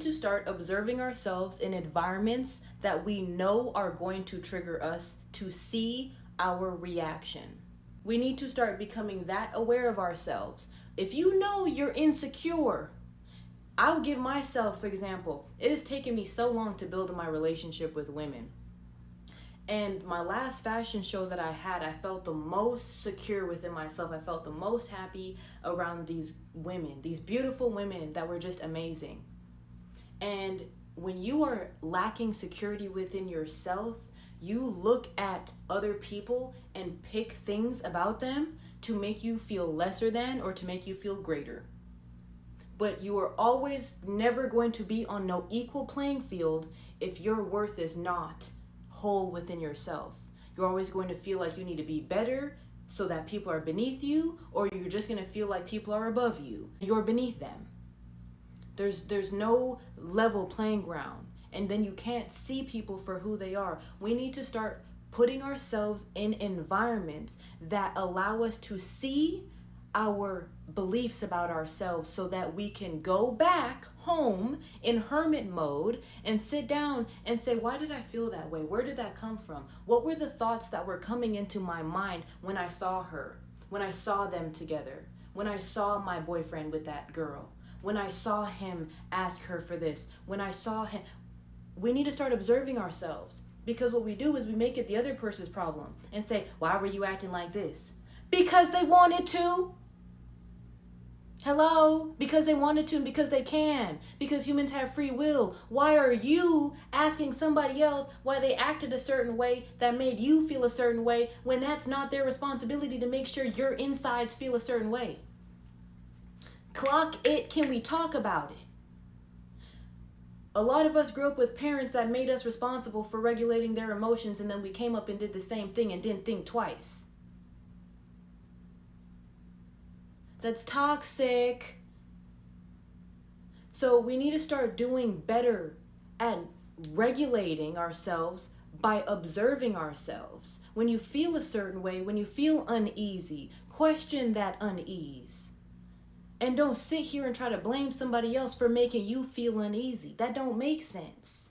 to start observing ourselves in environments that we know are going to trigger us to see our reaction. We need to start becoming that aware of ourselves. If you know you're insecure, I'll give myself, for example, it has taken me so long to build my relationship with women. And my last fashion show that I had, I felt the most secure within myself. I felt the most happy around these women, these beautiful women that were just amazing. And when you are lacking security within yourself, you look at other people and pick things about them to make you feel lesser than or to make you feel greater. But you are always never going to be on no equal playing field if your worth is not whole within yourself. You're always going to feel like you need to be better so that people are beneath you, or you're just going to feel like people are above you. You're beneath them. There's no level playing ground, and then you can't see people for who they are. We need to start putting ourselves in environments that allow us to see our beliefs about ourselves so that we can go back home in hermit mode and sit down and say, why did I feel that way? Where did that come from? What were the thoughts that were coming into my mind when I saw her, when I saw them together, when I saw my boyfriend with that girl, when I saw him ask her for this, when I saw him? We need to start observing ourselves, because what we do is we make it the other person's problem and say, why were you acting like this? Because they wanted to. Hello? Because they wanted to and because they can. Because humans have free will. Why are you asking somebody else why they acted a certain way that made you feel a certain way when that's not their responsibility to make sure your insides feel a certain way? Clock it. Can we talk about it? A lot of us grew up with parents that made us responsible for regulating their emotions, and then we came up and did the same thing and didn't think twice. That's toxic. So we need to start doing better at regulating ourselves by observing ourselves. When you feel a certain way, when you feel uneasy, question that unease. And don't sit here and try to blame somebody else for making you feel uneasy. That don't make sense.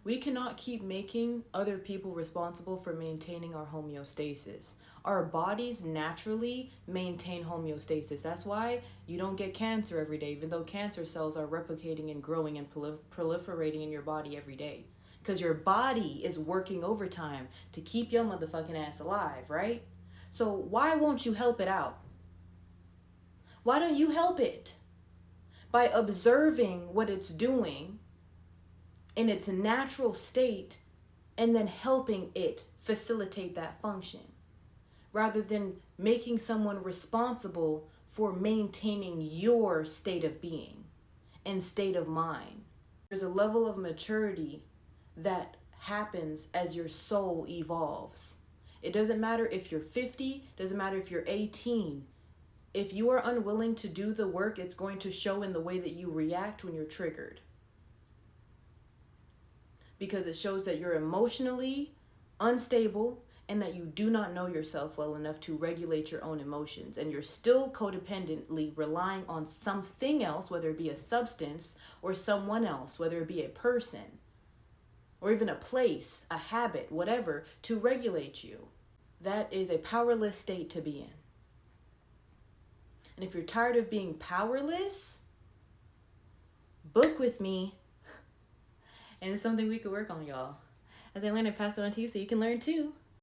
We cannot keep making other people responsible for maintaining our homeostasis. Our bodies naturally maintain homeostasis. That's why you don't get cancer every day, even though cancer cells are replicating and growing and proliferating in your body every day. Because your body is working overtime to keep your motherfucking ass alive, right? So why won't you help it out? Why don't you help it? By observing what it's doing in its natural state and then helping it facilitate that function, rather than making someone responsible for maintaining your state of being and state of mind. There's a level of maturity that happens as your soul evolves. It doesn't matter if you're 50, doesn't matter if you're 18. If you are unwilling to do the work, it's going to show in the way that you react when you're triggered. Because it shows that you're emotionally unstable and that you do not know yourself well enough to regulate your own emotions. And you're still codependently relying on something else, whether it be a substance or someone else, whether it be a person or even a place, a habit, whatever, to regulate you. That is a powerless state to be in. And if you're tired of being powerless, book with me. And it's something we could work on, y'all. As I learn, I pass it on to you so you can learn too.